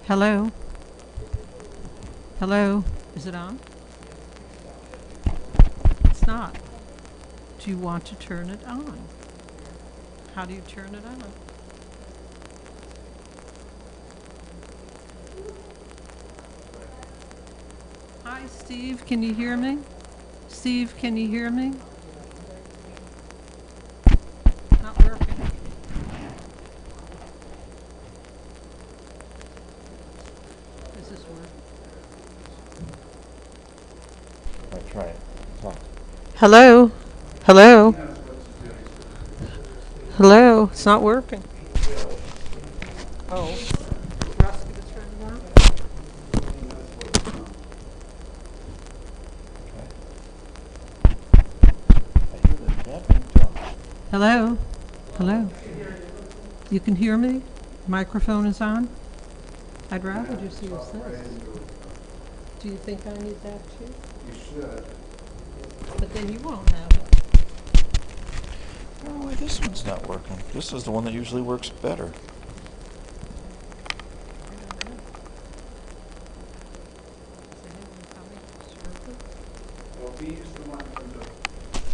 Hello? Hello? Is it on? It's not. Do you want to turn it on? How do you turn it on? Hi, Steve. Can you hear me? Steve, can you hear me? Not working. Does this work? All right, try it. Talk. Hello? Hello? Hello? It's not working. Oh. Russ, give it a turn I hear the tapping. Talk. Hello? Hello? You can hear me? Microphone is on? I'd rather just use this. Do you think I need that too? You should. But then you won't have it. I don't know why this one's not working. This is the one that usually works better.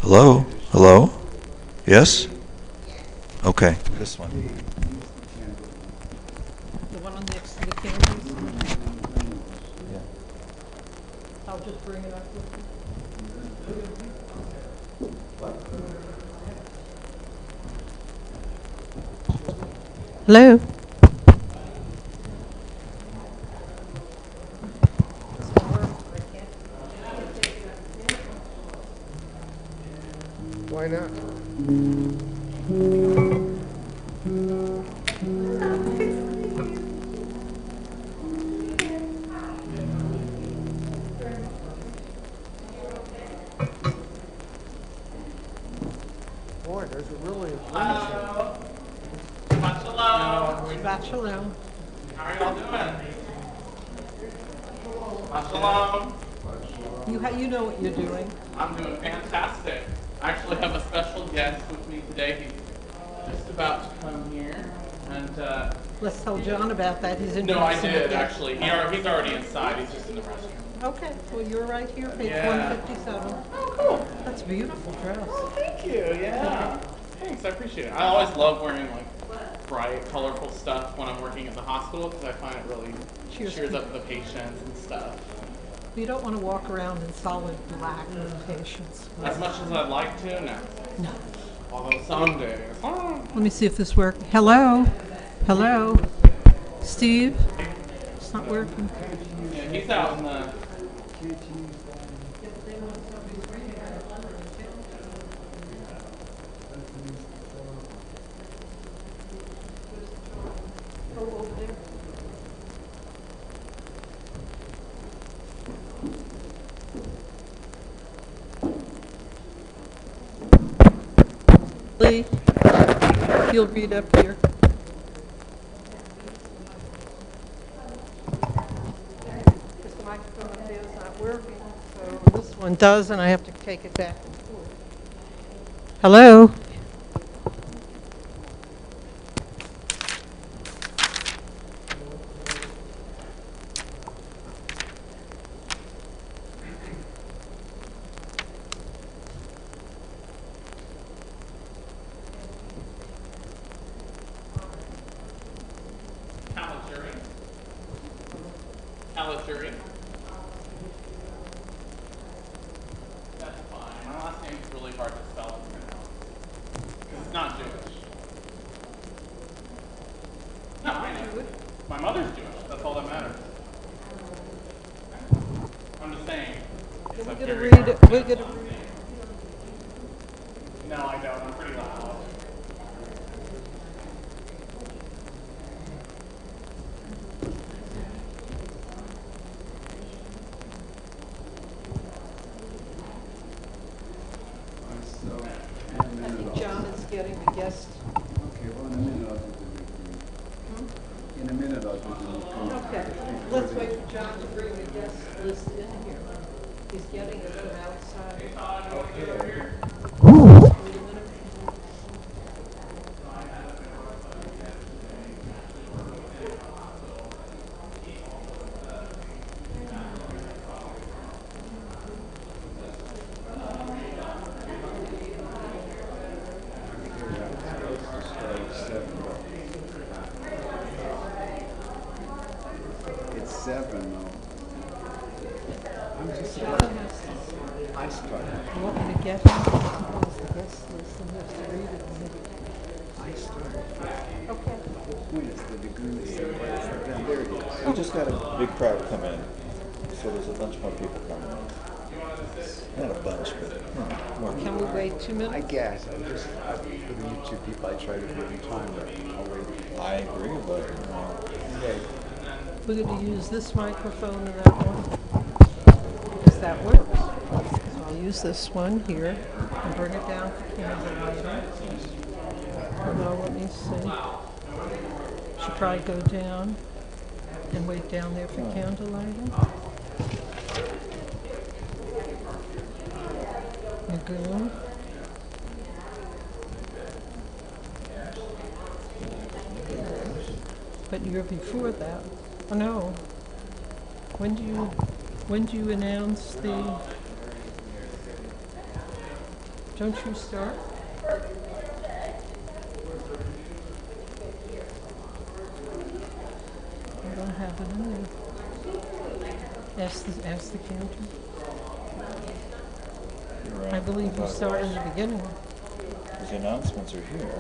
Hello? Hello? Yes? Okay, this one. The one on next to the candles? Yeah. I'll just bring it up with you. Hello? Why not? Boy, there's a really Beth Shalom. Beth Shalom. How are y'all doing? Beth Shalom. You know what you're doing. I'm doing fantastic. I actually have a special guest with me today. He's just about to come here. And Let's tell John about that. He's in. no, I did actually. He's already inside. He's just in the restroom. Okay, well, you're right here, page Yeah. 157. Oh, cool. That's a beautiful dress. Thank you. Yeah. Thanks. I appreciate it. I always love wearing like bright, colorful stuff when I'm working at the hospital because I find it really cheers up the patients and stuff. You don't want to walk around in solid black with patients. As much as I'd like to, no. No. Although some days. Let me see if this works. Hello? Hello? Steve? It's not working. Yeah, he's out in the. Lee, you'll read up here. This microphone up there is not working, so this one does, and I have to take it back and forth. Hello? Calajuri. That's fine. My last name is really hard to spell and pronounce. Because it's not Jewish. No, I know. My mother's Jewish. That's all that matters. I'm just saying. It's We're a going to very read hard it. to We're going to pronounce. read. No, I don't. I'm pretty loud. I think John is getting a guest. Okay, well, in a minute I'll do the review. In a minute I'll do the review. Okay, let's wait for John to bring the guest list in here. He's getting it from outside. Okay. Wait a minute. I started. You want me to get him? Compose the guest list and you have to read it. I started. Okay. The point is the degree is there it is. We just got a big crowd come in, so there's a bunch more people coming in. Not a bunch, but more. Can we wait 2 I minutes? guess. For the YouTube people, I try to give them time, but I'll wait. I agree, but Okay. We're going to use this microphone and that one, because that works. So I'll use this one here and bring it down for candle lighting. Well, let me see. Should probably go down and wait down there for candle lighting. Lagoon. But you're before that. Oh no. When do you announce the? Don't you start? I don't have it in there. Ask the counter. I believe you start in the beginning. the announcements are here.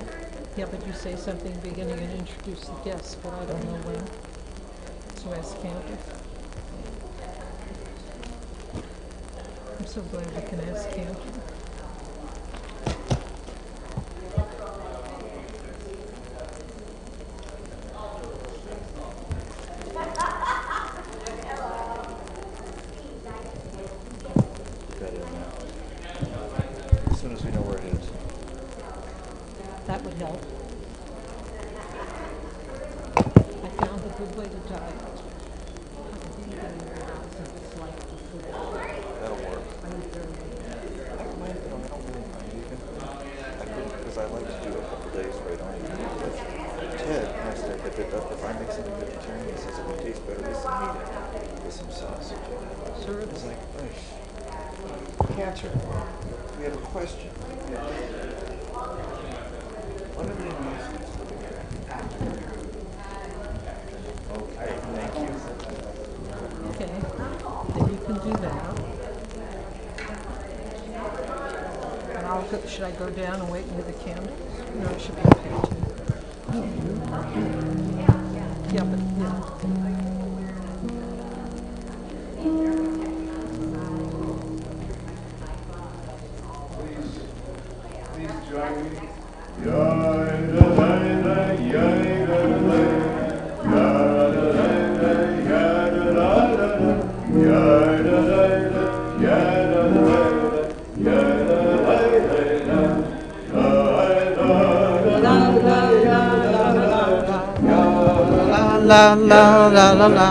Yeah, but you say something beginning and introduce the guests, but I don't know when. So ask Candace. I'm so glad we can ask Candace. As soon as we know where it is. That would help. I found a good way to diet. That'll work. I don't mind, I don't really mind even. I couldn't, because I like to do a couple days right on. Ted has to, if I make something vegetarian, he says it would taste better with some meat in it, with some sausage in it. Sure. It's like, Cantor, we have a question. What are the announcements for the year? Okay, thank you. Okay, then you can do that. And I'll go, should I go down and wait near the candles? No, it should be okay too. Yeah, but, yeah. Please join me. La la la la la.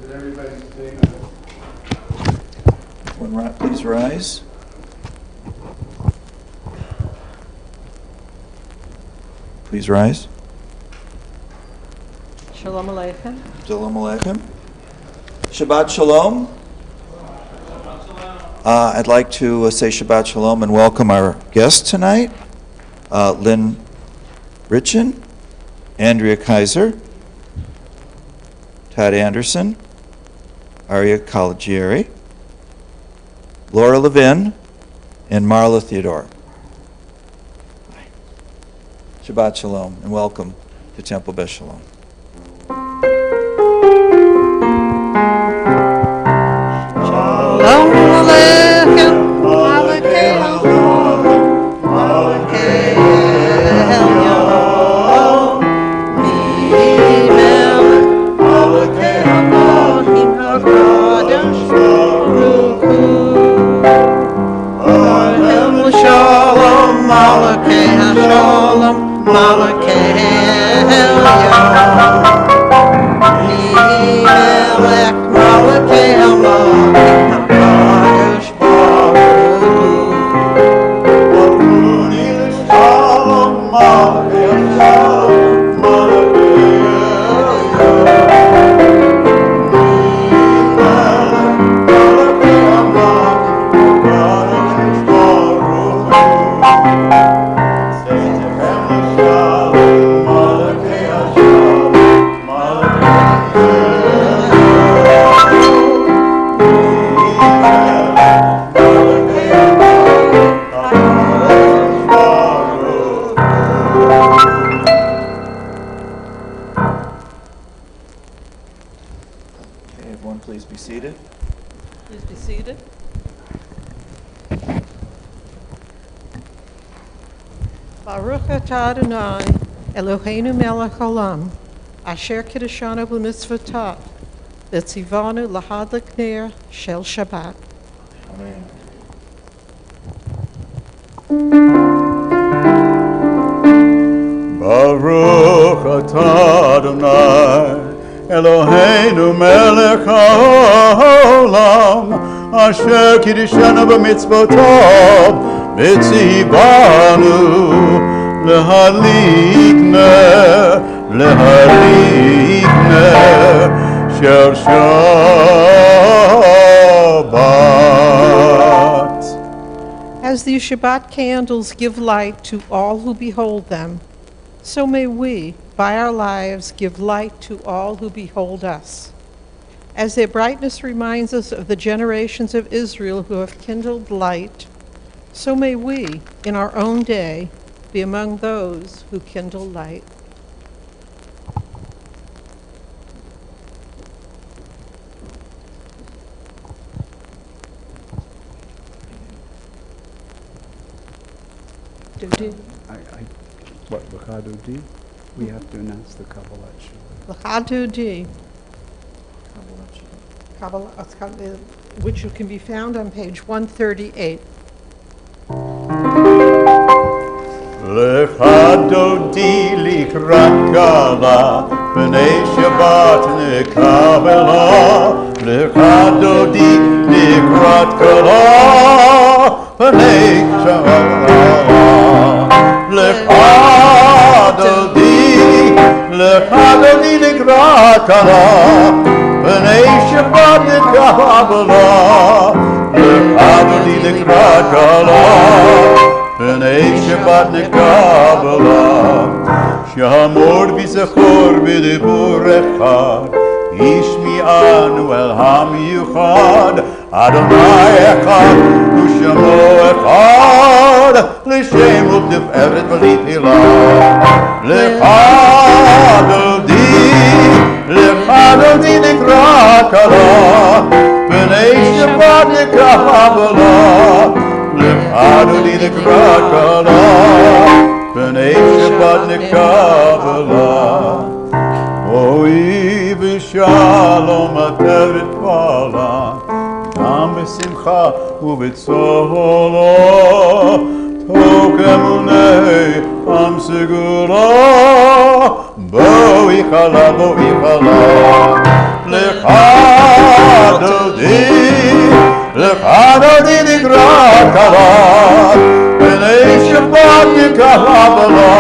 Did everybody say? Please rise. Please rise. Shalom Aleichem. Shalom Aleichem. Shabbat Shalom. I'd like to say Shabbat Shalom and welcome our guests tonight, Lynn Richin, Andrea Kaiser, Todd Anderson, Aria Caligieri, Laura Levin, and Marla Theodore. Shabbat Shalom and welcome to Temple Beth Shalom. Shalom Aleichem. Aleichem. Aleichem. Shalom, Malakei Shalom, Malakei Melech, Malakei HaKadosh Baruch Shalom, Malakei Shalom, everyone, please be seated. Please be seated. Baruch atah Adonai, Eloheinu melech haolam, asher kiddushanu b'mitzvotav, v'tzivanu lahadlik ner shel Shabbat. Amen. Baruch atah Adonai, Eloheinu melech haolam, asher kiddushanu b'mitzvotav, v'tzivanu lahadlik ner shel Shabbat. As the Shabbat candles give light to all who behold them, so may we, by our lives, give light to all who behold us. As their brightness reminds us of the generations of Israel who have kindled light, so may we, in our own day, be among those who kindle light. Dodi. What, L'chadu D? We have to announce the Kabbalah. L'chadu di, Kabbalah, which can be found on page 138. L'chadu di likrat kala, b'nei Shabbat nekabela. L'chadu di likrat kala, b'nei Shabbat. L'chadu di likrat kala, b'nei Shabbat nekabela. L'chadu di likrat kala, b'nei Shabbat nekabela. Shamor v'zachor b'dibur echad, yishmi'anu el ha'miyuchad. Adonai echad u'shamo echad, l'shem u'tiferet v'lithilah. L'chadu di nikra kala, b'nei Shabbat nekabela. L'chadu di nikra kala, b'nei Shabbat nekabela. O'i v'shalom ateret pala, gam b'simcha u'b'tzolo, tokemunei am segula. Bo'ich ala, l'chadu di nikra kala, b'nei Shabbat nekabela.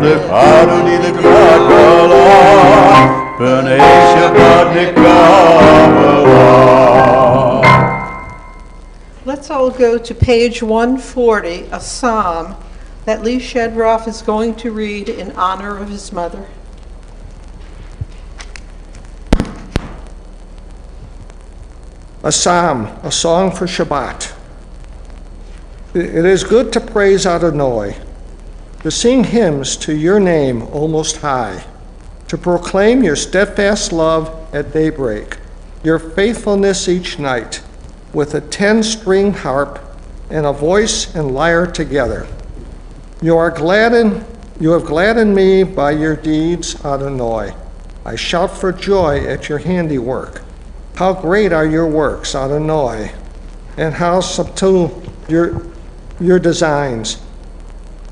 L'chadu di nikra kala, b'nei Shabbat nekabela. Let's all go to page 140, a psalm that Lee Shedroff is going to read in honor of his mother. A psalm, a song for Shabbat. It is good to praise Adonai, to sing hymns to your name, O Most High, to proclaim your steadfast love at daybreak, your faithfulness each night, with a 10-string harp and a voice and lyre together. You have gladdened me by your deeds, Adonai. I shout for joy at your handiwork. How great are your works, Adonai, and how subtle your designs.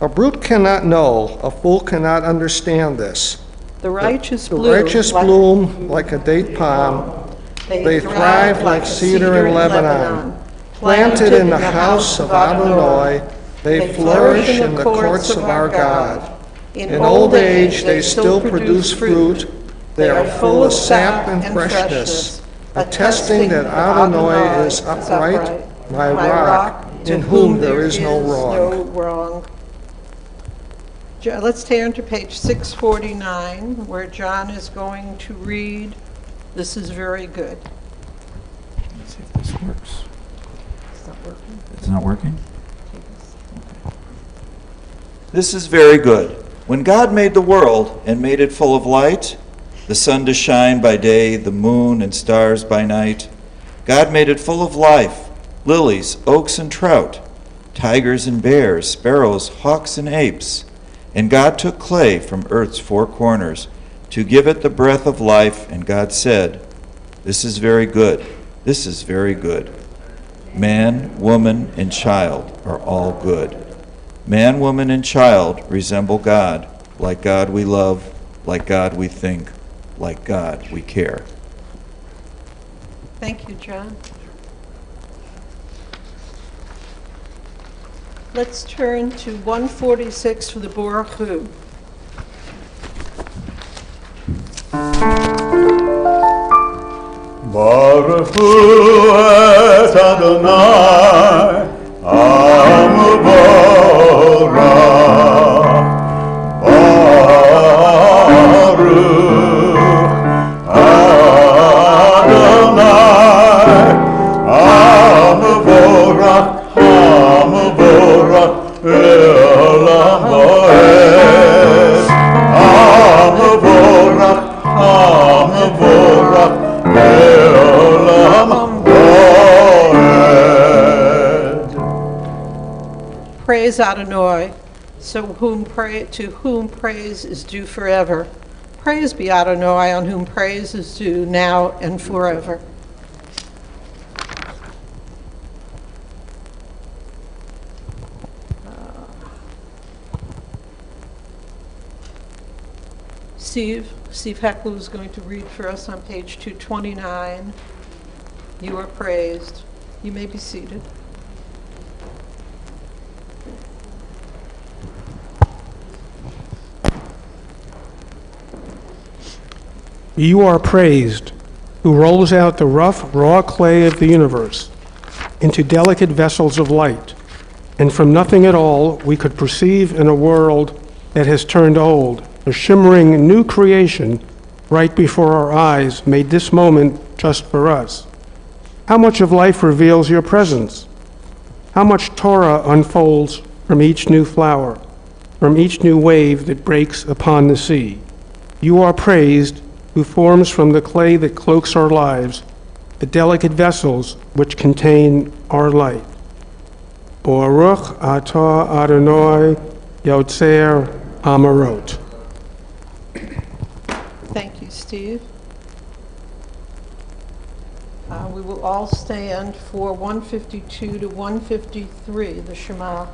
A brute cannot know, a fool cannot understand this. The righteous The righteous bloom like a date palm. They thrive like cedar in Lebanon. Planted in the house of Adonai, they flourish in the courts of our God. In old age they still produce fruit. They are full of sap and freshness, attesting that Adonai is upright, my rock, in whom there is no wrong. Let's turn to page 649, where John is going to read, "This is very good." Let's see if this works. It's not working. It's not working? This is very good. When God made the world and made it full of light, the sun to shine by day, the moon and stars by night, God made it full of life, lilies, oaks and trout, tigers and bears, sparrows, hawks and apes. And God took clay from earth's four corners to give it the breath of life, and God said, "This is very good. This is very good." Man, woman, and child are all good. Man, woman, and child resemble God. Like God we love, like God we think, like God we care. Thank you, John. Let's turn to 146 for the Baruch Hu. Baruch Hu et Adonai, Am Borah. Baruch Adonai, Am Borah, Am Borah, Elam Moed. Am Borah, Am Borah, Elam Moed. Praise Adonai, to whom praise is due forever. Praise be Adonai, on whom praise is due now and forever. Steve Heckler is going to read for us on page 229. You are praised. You may be seated. You are praised, who rolls out the rough, raw clay of the universe into delicate vessels of light, and from nothing at all we could perceive in a world that has turned old, a shimmering new creation right before our eyes made this moment just for us. How much of life reveals your presence? How much Torah unfolds from each new flower, from each new wave that breaks upon the sea? You are praised, who forms from the clay that cloaks our lives, the delicate vessels which contain our light. Baruch atah Adonai Yotzer Amarot. Thank you, Steve. We will all stand for 152 to 153, the Shema.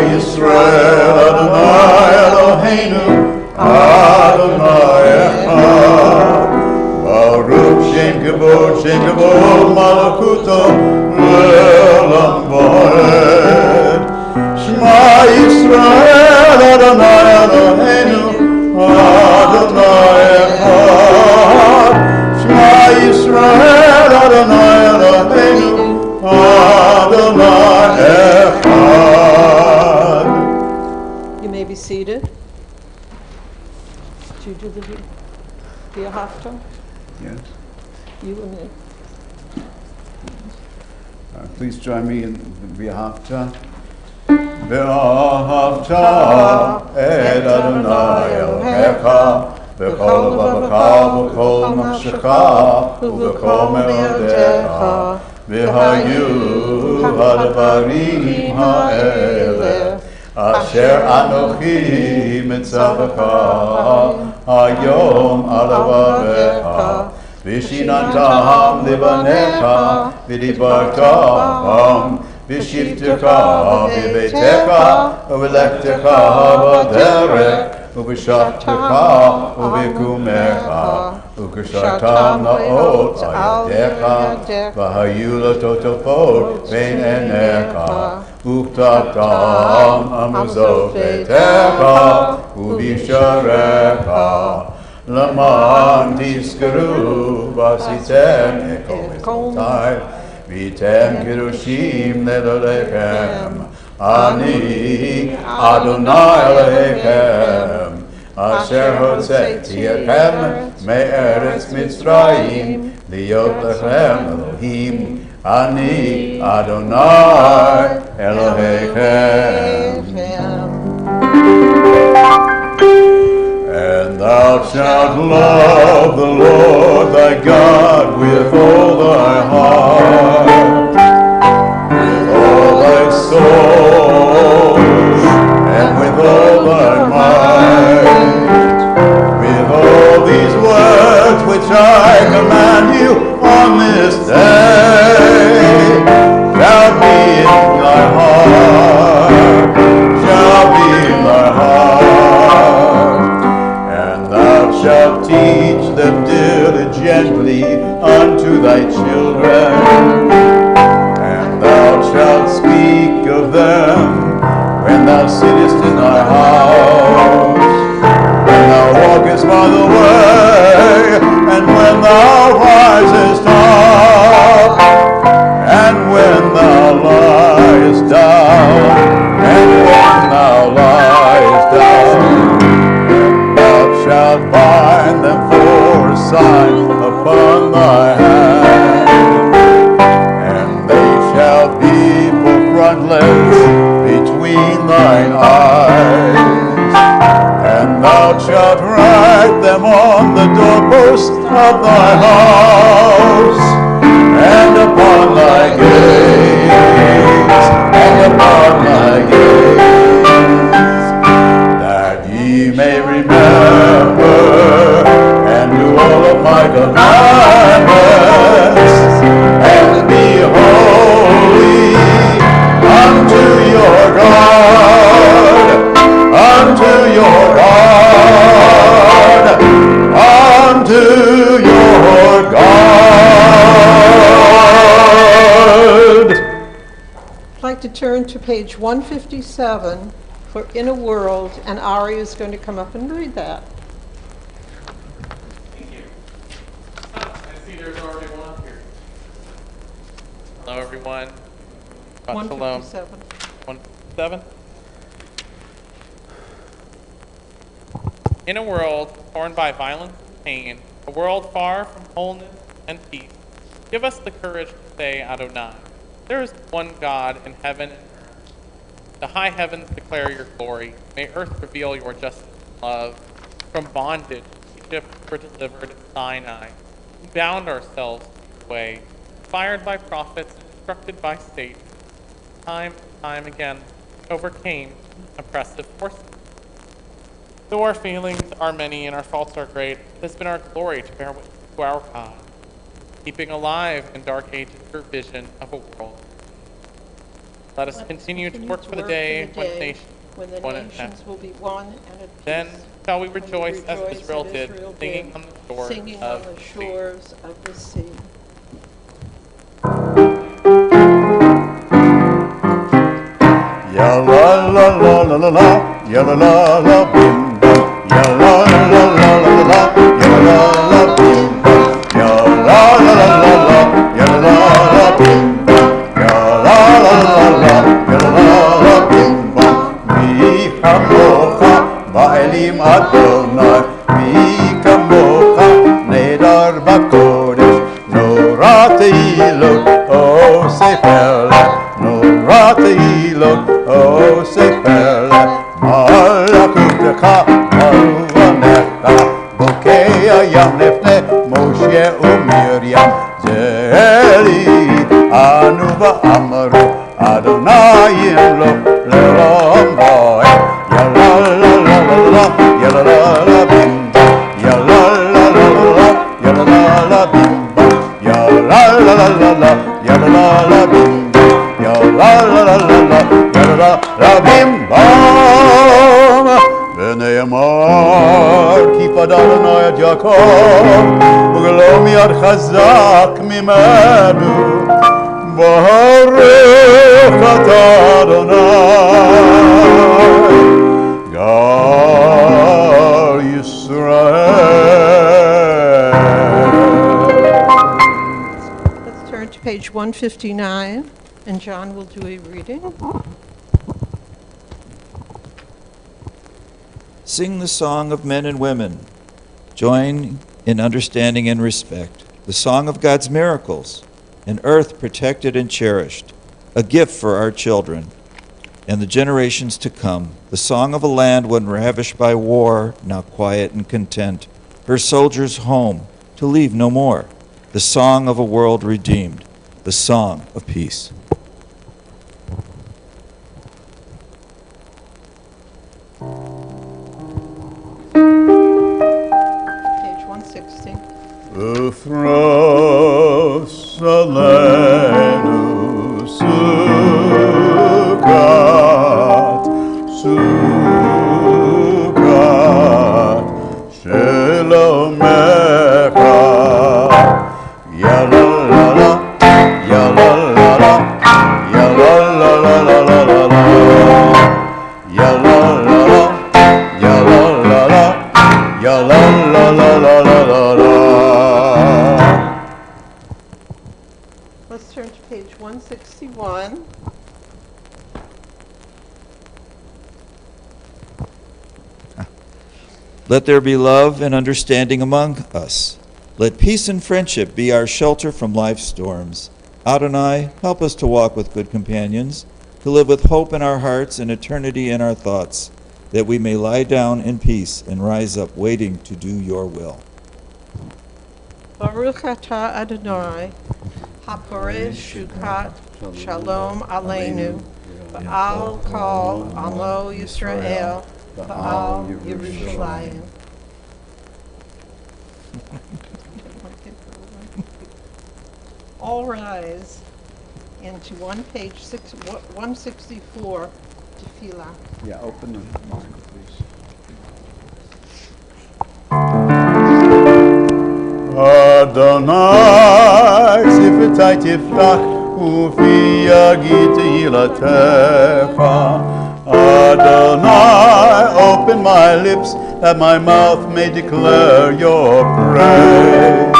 Yisrael Adonai Eloheinu Adonai Echad Baruch Shem Kavod Malakuto Le'olam Vaed Shema Yisrael Adonai Eloheinu Adonai Echad Shema Yisrael Adonai Eloheinu Adonai Echad. You may be seated. Do you do the V'ahavta? Yes. You and me. Please join me in the V'ahavta. ואהבת את אדוני אלוהיך בכל לבבך ובכל נפשך ובכל מאודיך, והיו הדברים האלה אשר אנוכי מצווך היום על לבביך, ושיננתם לבניך ודיברת בם בשבתך בביתך ובלכתך בדרך ובשבתך ובקומך, וקשרתם נאות על ידיך, והיו לטוטפות בין עיניך, וכתבתם המזות ביתך ובשעריך, למען תזכרו ועשיתם את כל מצוותיי, וייתם קידושים לאלוהיכם. אני אדוני אלוהיכם, אשר הוצאתי אתכם מארץ מצרים, להיות לכם אלוהים. אני אדוני אלוהיכם. And thou shalt love the Lord thy God with all thy heart, with all thy soul, and with all thy might. With all these words which I command you on this day shall be in thy heart, shall be in thy heart. And thou shalt teach them diligently unto thy children, and thou shalt speak of them when thou sittest in thy house, when thou walkest by the way, and when thou risest up, and when thou liest down, and when thou liest down. And thou shalt bind them for a sign upon thy hand, and they shall be for frontlets between thine eyes. And thou shalt write them on the doorposts of thy house, and upon thy gates, and upon thy gates, that ye may remember and do all of my commandments, and be holy unto your God, unto your God, unto your God. I'd like to turn to page 157 for In a World, and Ari is going to come up and read that. Thank you. I see there's already one up here. Hello, everyone. Beth Shalom. 157. 157. In a world torn by violence and pain, a world far from wholeness and peace, give us the courage to say Adonai. There is one God in heaven and earth. The high heavens declare your glory. May earth reveal your justice and love. From bondage, Egypt were delivered at Sinai. We bound ourselves to your way, inspired by prophets, instructed by Satan. Time and time again, overcame oppressive forces. Though our failings are many and our faults are great, it has been our glory to bear witness to our God, keeping alive in dark ages your vision of a world. Let us continue to work for the day when the nations will be one and at peace. Then shall we rejoice as Israel did, singing on the shores singing of on the the sea. shores of the sea. Ya la la la la la la, ya la la la bim bam, ya la la la la la la, ya la la la bim bam, ya la la la la la, ya la la la bim bam, ya la la la la, ya la la la bim bam. Mi kamocha ba'elim Adonai, mi kamocha nedar b'kodesh, nora teilot o sefer, nora teilot o הים לפני משה ומרים זלי אנו ואמרו אדוני ימלוך לעולם ועד ילה לה לה לה לה ילה לה לה בים ילה לה לה לה ילה לה לה בים ילה לה לה לה ילה לה לה בים ילה לה לה לה ילה לה בים ונאמר כי פדה אדוני את יעקב וגלו מיד חזק ממנו ברוך אתה אדוני גאל ישראל. Let's turn to page 159, and John will do a reading. Sing the song of men and women. Join in understanding and respect. The song of God's miracles. An earth protected and cherished. A gift for our children and the generations to come. The song of a land when ravished by war, now quiet and content. Her soldiers home, to leave no more. The song of a world redeemed. The song of peace. Page 160. Uthros alenu sukat, sukat, shelomecha, yalalala, yalalala, yalalala, yalalala, yalalala, yalalala. Let's turn to page 161. Let there be love and understanding among us. Let peace and friendship be our shelter from life's storms. Adonai, help us to walk with good companions, to live with hope in our hearts and eternity in our thoughts, that we may lie down in peace and rise up waiting to do your will. Baruch atah Adonai, haporeh shukat shalom aleinu, v'al kol amo Yisrael, v'al Yerushalayim. All rise into page 164, Tefillah. Yeah, open the mic, please. Adonai, sifetai tiftach, ufi yagid tehillatcha. Adonai, open my lips, that my mouth may declare your praise.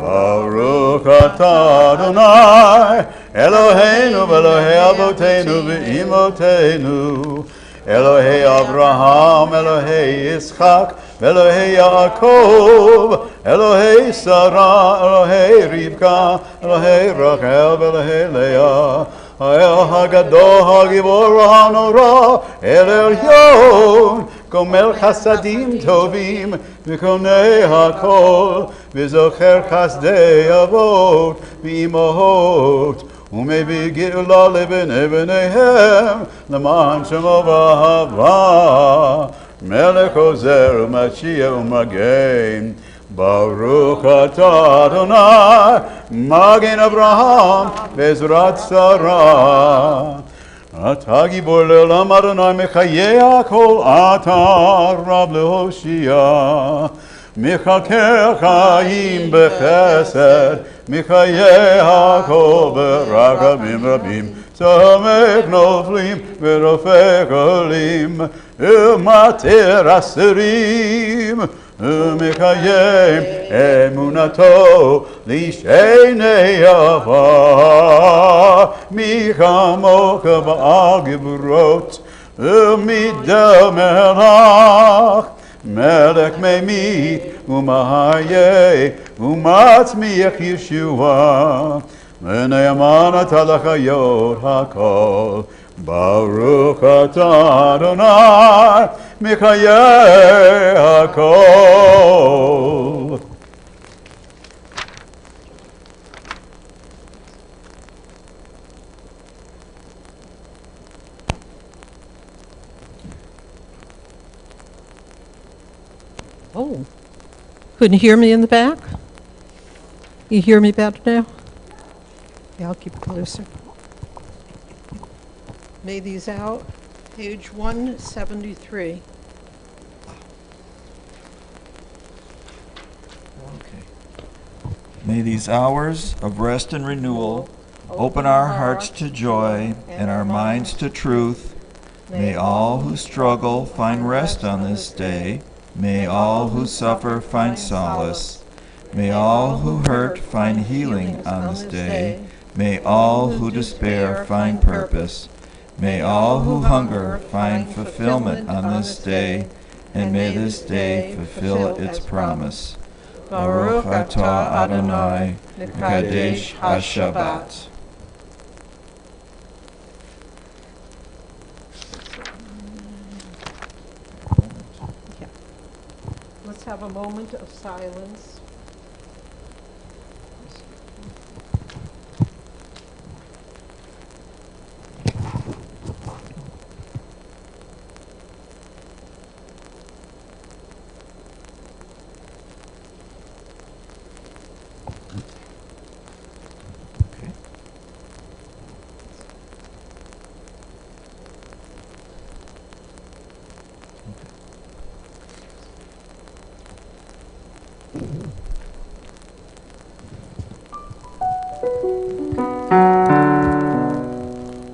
Baruch atah Adonai, Eloheinu v'Elohei Avoteinu v'Imotenu, Elohei Abraham, Elohei Yitzchak, Elohei Yaakov, Elohei Sarah, Elohei Rivka, Elohei Rachel, Elohei Leah, El Hagadol, Hagibor, Hanora, El Elyon, Gomel Chasadim Tovim, V'konei HaKol, V'zocher Chasdei Avot, V'imohot, ומביא גאולה לבני בניהם, למען שמו ואהבה, מלך עוזר ומציע ומגן. ברוך אתה אדוני, מגן אברהם בעזרת שרה. אתה גיבור לעולם אדוני, מחיי הכל, אתה רב להושיע. מחכה חיים בחסד, מחיי הכל ברחמים רבים, צומק נופלים ורופא חולים, ומטר אסירים, ומקיים אמונתו לשני עפר, מי כמוך בעל גבורות, ומדם מלך. מלך ממית ומחיה ומצמיח ישועה, ונאמן אתה לחיות הכל. ברוך אתה אדוני מחיי הכל. Couldn't hear me in the back? You hear me better now? Yeah, I'll keep it closer. May these out, page 173. May these hours of rest and renewal open our hearts to joy and our minds to truth. May all who struggle find rest on this day. May all who suffer find solace. May all who hurt find healing on this day. May all who despair find purpose. May all who hunger find fulfillment on this day. And may this day fulfill its promise. Baruch atah Adonai, Mekadesh HaShabbat. Let's have a moment of silence.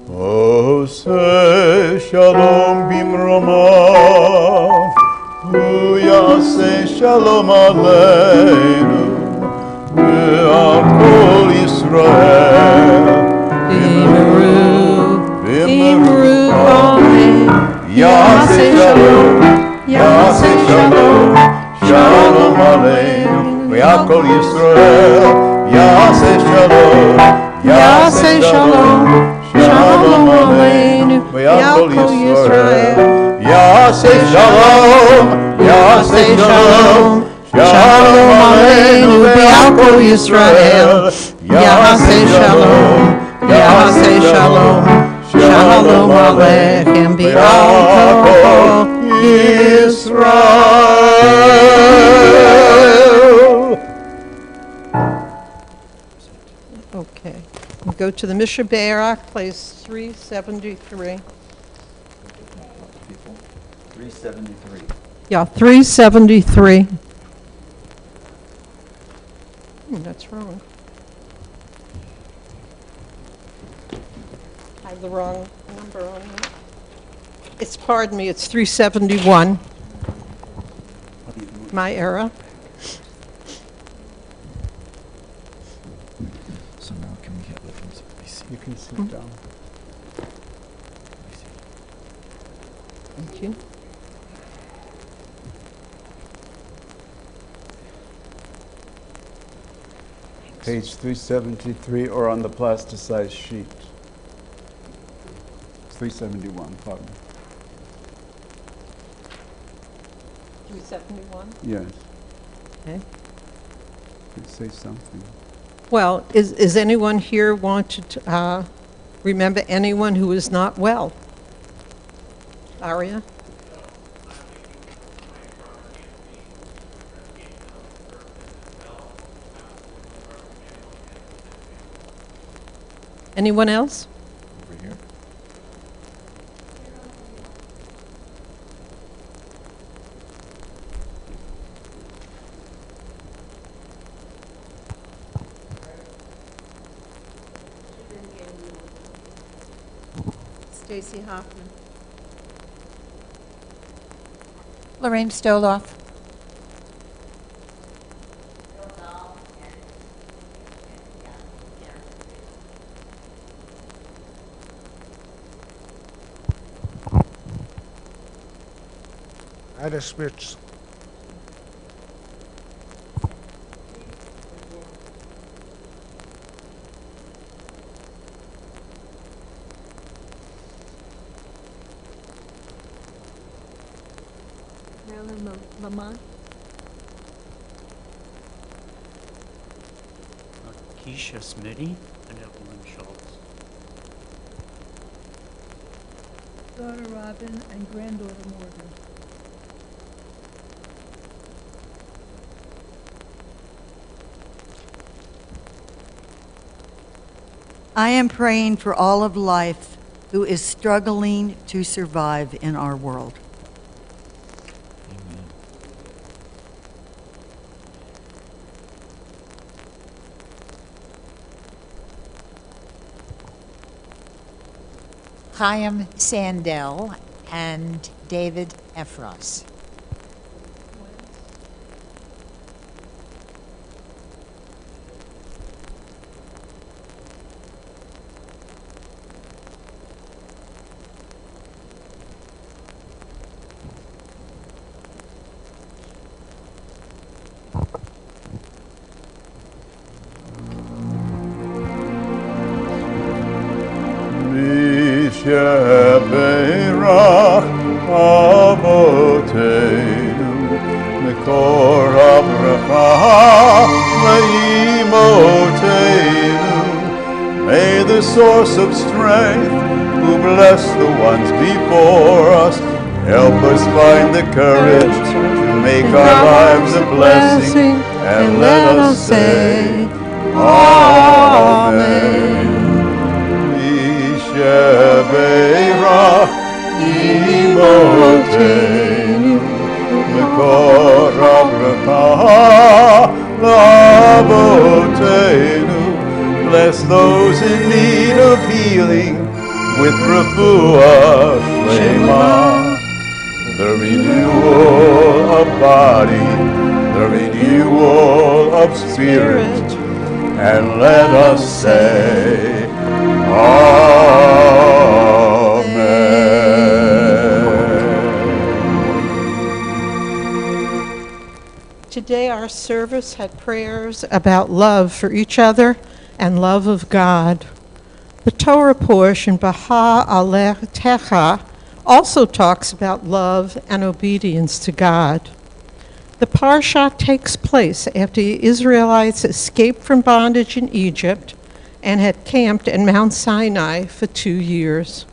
עושה שלום במרומיו, הוא יעשה שלום עלינו ועל כל ישראל. אמרו אמן, יעשה שלום, יעשה שלום, שלום עלינו ועל כל ישראל. יעשה שלום, יעשה שלום, שלום עלינו ועל כל ישראל. יעשה שלום, יעשה שלום, שלום עלינו ועל כל ישראל. יעשה שלום, יעשה שלום, שלום עליכם ועל כל ישראל. Okay. We go to the Mishnah Barak, place 373. 373. Yeah, 373. That's wrong. I have the wrong number on that. Pardon me, it's 371. My error. So now can we get the from CBC? You can sit down. Thank you. Page 373, or on the plasticized sheet. 371, pardon. 371? Yes. Okay. Could say something. Well, is anyone here want to remember anyone who is not well? Aria? Anyone else? Over here. Stacy Hoffman. Lorraine Stoloff. Ida Spitz. Marilyn Lamont. Keisha Smitty and Evelyn Schultz. Daughter Robin and granddaughter Morgan. I am praying for all of life who is struggling to survive in our world. Chaim Sandel and David Efros. Sheberach Avotenu Mekor Abracha Leimotenu. May the source of strength, who bless the ones before us, help us find the courage to make our lives a blessing, and let us say, Amen. Sheberach Imotenu Mekor Abracha Lavotenu. Bless those in need of healing with refuah shlema, the renewal of body, the renewal of spirit, and let us say, Today our service had prayers about love for each other and love of God. The Torah portion, Baha Aletecha, also talks about love and obedience to God. The parsha takes place after the Israelites escaped from bondage in Egypt and had camped at Mount Sinai for 2 years.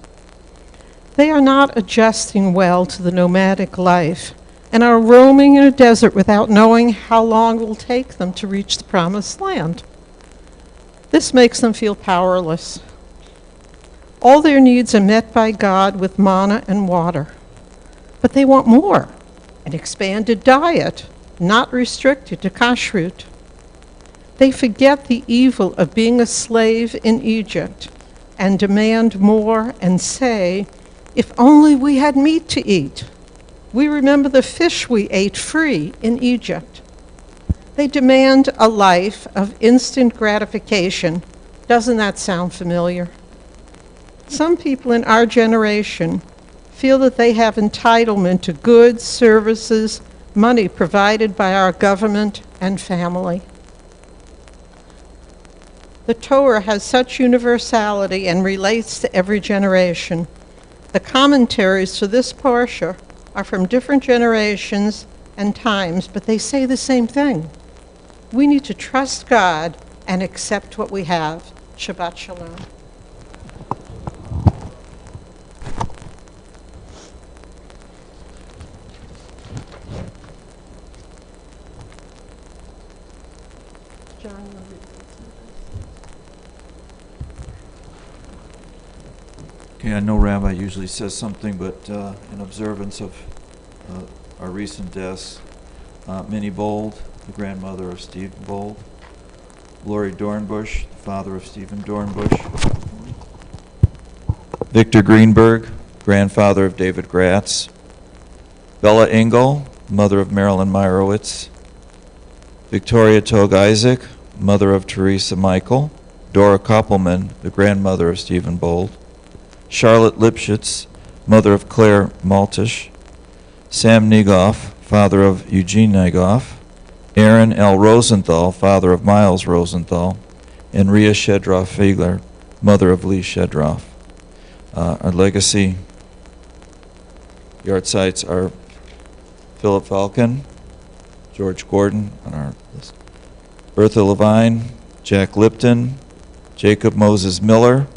They are not adjusting well to the nomadic life and are roaming in a desert without knowing how long it will take them to reach the promised land. This makes them feel powerless. All their needs are met by God with manna and water, but they want more, an expanded diet, not restricted to kashrut. They forget the evil of being a slave in Egypt and demand more and say, if only we had meat to eat. We remember the fish we ate free in Egypt. They demand a life of instant gratification. Doesn't that sound familiar? Some people in our generation feel that they have entitlement to goods, services, money provided by our government and family. The Torah has such universality and relates to every generation. The commentaries for this parsha are from different generations and times, but they say the same thing. We need to trust God and accept what we have. Shabbat Shalom. Okay, I know Rabbi usually says something, but in observance of our recent deaths, Minnie Bold, the grandmother of Stephen Bold, Lori Dornbush, the father of Stephen Dornbush, Victor Greenberg, grandfather of David Gratz, Bella Engel, mother of Marilyn Meyerowitz, Victoria Tog Isaac, mother of Teresa Michael, Dora Koppelman, the grandmother of Stephen Bold, Charlotte Lipschitz, mother of Claire Maltish, Sam Niegoff, father of Eugene Niegoff, Aaron L. Rosenthal, father of Miles Rosenthal, and Ria Shedroff Fagler, mother of Lee Shedroff. Our legacy yard sites are Philip Falcon, George Gordon on our list, Bertha Levine, Jack Lipton, Jacob Moses Miller,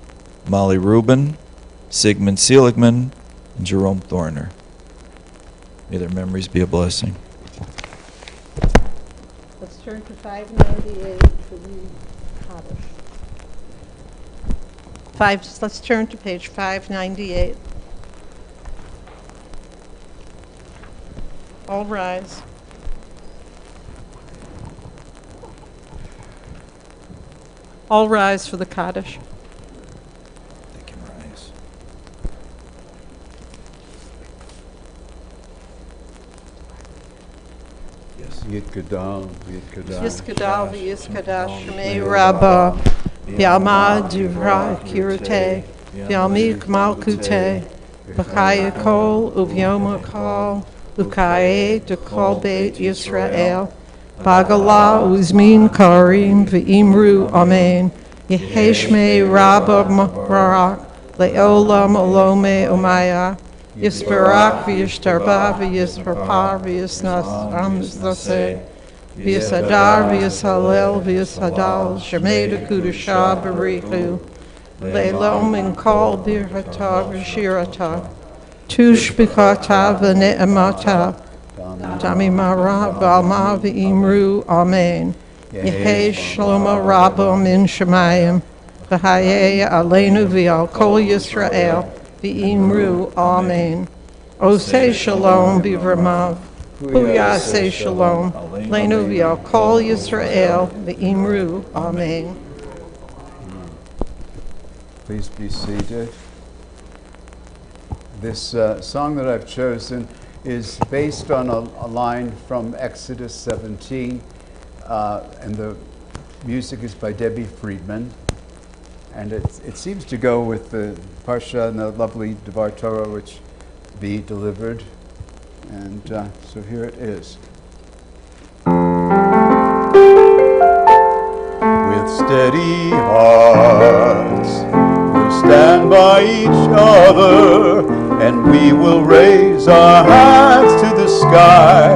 Molly Rubin, Sigmund Seligman, and Jerome Thorner. May their memories be a blessing. Let's turn to 598 for the Kaddish. Let's turn to page 598. All rise. All rise for the Kaddish. They can rise. Yes. Yit Gadal, Yit Gadal. Yiskadal v'yiskadash shmei rabba, v'yalma divra kirete, v'yalmik malkute, v'chaya kol uvyoma kol, ukaye dekol beit Yisrael, Bagala uzmin karim v'imru amen, Yeheshmei rabba marak, le'olam olome umaya, Yisbarak v'yishtarba v'yisparpar v'yisnas amzase, v'yisadar v'yisalel v'yisadal, Shemei dekudusha barichu, le'lom in kol birhata v'shirata, tush b'kata v'ne'emata, Dami mara v'alma v'imru amen. Yehei shlomo rabbo min shemayim, v'hayei aleinu v'al kol Yisrael, v'imru amen. Osei shalom b'vramav, huyasei shalom, leinu v'al kol Yisrael, v'imru amen. Please be seated. This song that I've chosen is based on a line from Exodus 17, and the music is by Debbie Friedman, and it seems to go with the Parsha and the lovely Devar Torah which be delivered, and so here it is. With steady hearts, we'll stand by each other, and we will raise our hands to the sky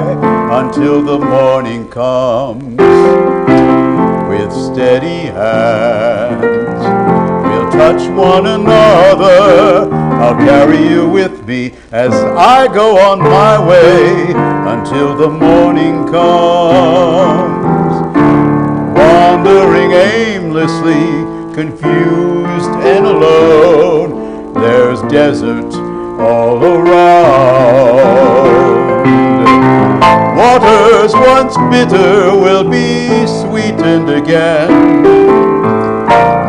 until the morning comes. With steady hands, we'll touch one another. I'll carry you with me as I go on my way until the morning comes. Wandering aimlessly, confused and alone, there's desert all around. Waters once bitter will be sweetened again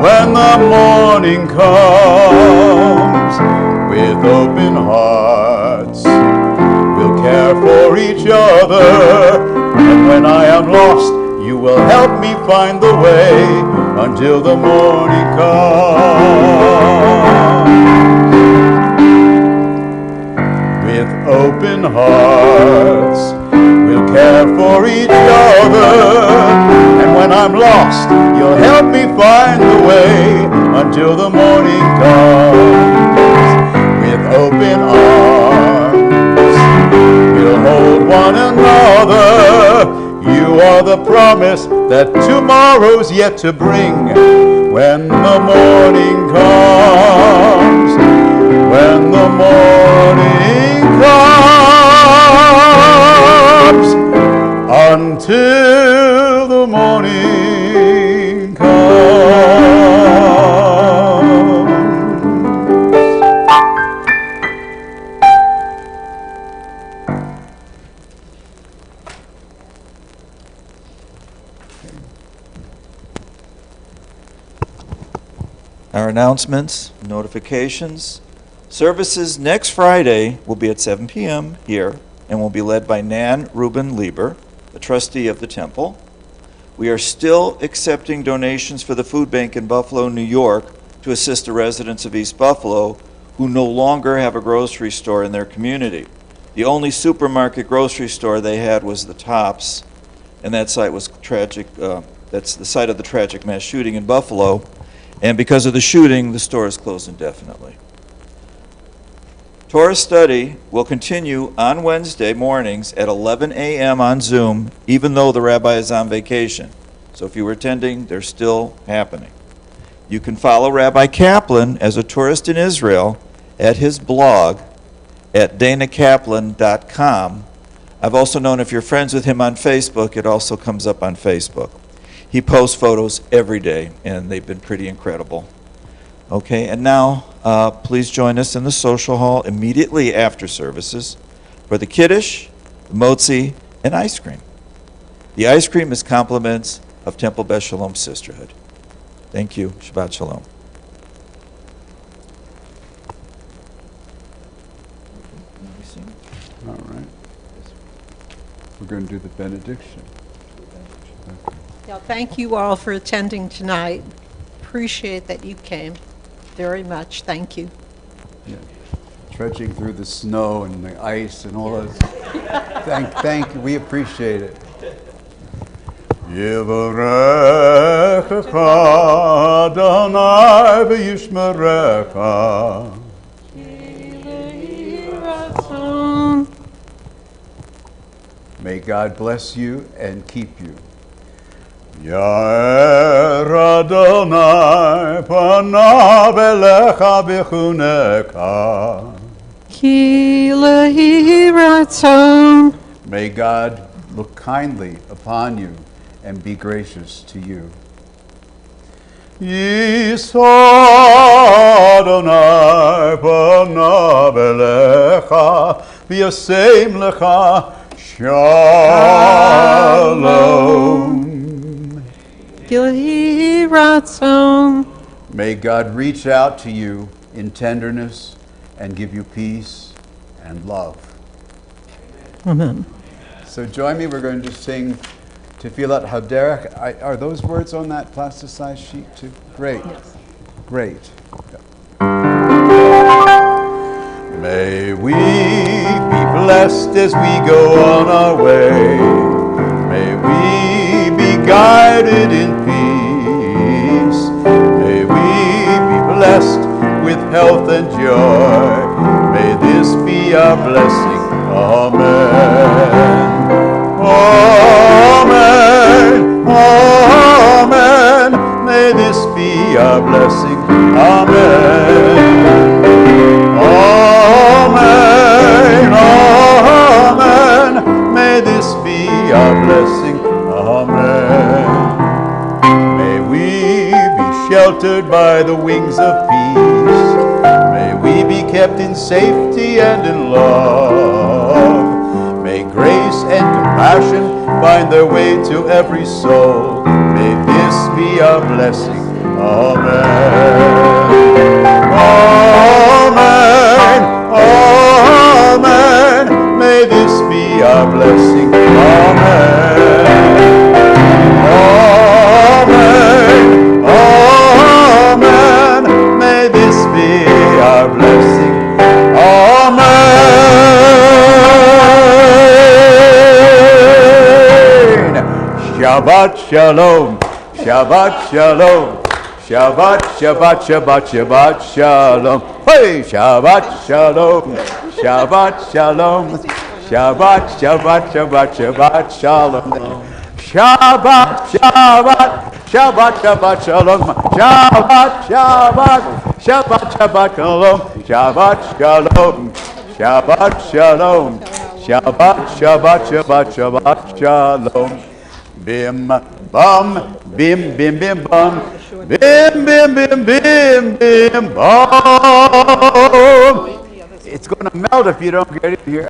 when the morning comes. With open hearts, we'll care for each other, and when I am lost, you will help me find the way until the morning comes. With open hearts, we'll care for each other, and when I'm lost, you'll help me find the way until the morning comes. With open arms, we'll hold one another. You are the promise that tomorrow's yet to bring. When the morning comes, when the morning comes, until the morning comes. Our announcements, notifications. Services next Friday will be at 7 p.m. here and will be led by Nan Reuben Lieber, the trustee of the temple. We are still accepting donations for the food bank in Buffalo, New York to assist the residents of East Buffalo who no longer have a grocery store in their community. The only supermarket grocery store they had was the Tops, and that site was tragic. That's the site of the tragic mass shooting in Buffalo. And because of the shooting, the store is closed indefinitely. Torah study will continue on Wednesday mornings at 11 a.m. on Zoom, even though the rabbi is on vacation. So if you were attending, they're still happening. You can follow Rabbi Kaplan as a tourist in Israel at his blog at danakaplan.com. I've also known if you're friends with him on Facebook, it also comes up on Facebook. He posts photos every day, and they've been pretty incredible. Okay, and now please join us in the social hall immediately after services for the kiddush, the motzi, and ice cream. The ice cream is compliments of Temple Beth Shalom Sisterhood. Thank you. Shabbat Shalom. All right. We're going to do the benediction. Okay. Yeah, thank you all for attending tonight. Appreciate that you came very much. Thank you. Yeah. Trudging through the snow and the ice and all those. Thank you. We appreciate it. Yevarechecha Adonai v'yishmerecha. May God bless you and keep you. Yair Adonai panav elecha b'chunecha. Ki lehi ratzon. May God look kindly upon you and be gracious to you. Yisa Adonai panav elecha v'yasem lecha shalom. Ki lehi ratzon. May God reach out to you in tenderness and give you peace and love. Amen. So join me. We're going to sing Tefillat Haderech. Are those words on that plasticized sheet too? Great. Yes. Great. May we be blessed as we go on our way. May we be guided in peace. May we be blessed with health and joy. May this be our blessing. Amen. Amen. Amen. May this be our blessing. Amen. Amen. Amen. May this be our blessing. Amen. May we be sheltered by the wings of peace. May we be kept in safety and in love. May grace and compassion find their way to every soul. May this be our blessing. Amen. Amen. Amen. May this be our blessing. Amen. Amen. Amen. May this be our blessing. Amen. Shabbat Shalom. Shabbat Shalom. Shabbat, Shabbat, Shabbat, Shabbat Shalom. Hey, Shabbat Shalom. Shabbat Shalom. Shabbat, Shabbat, Shabbat, Shabbat Shalom. Shabbat, Shabbat, Shabbat, Shabbat Shalom. Shabbat, Shabbat, Shabbat, Shabbat Shalom. Shabbat Shalom. Shabbat Shalom. Shabbat, Shabbat, Shabbat, Shabbat Shalom. Bim, bum, bim, bim, bim, bum. Bim, bim, bim, bim, bim, bum. It's going to melt if you don't get it here.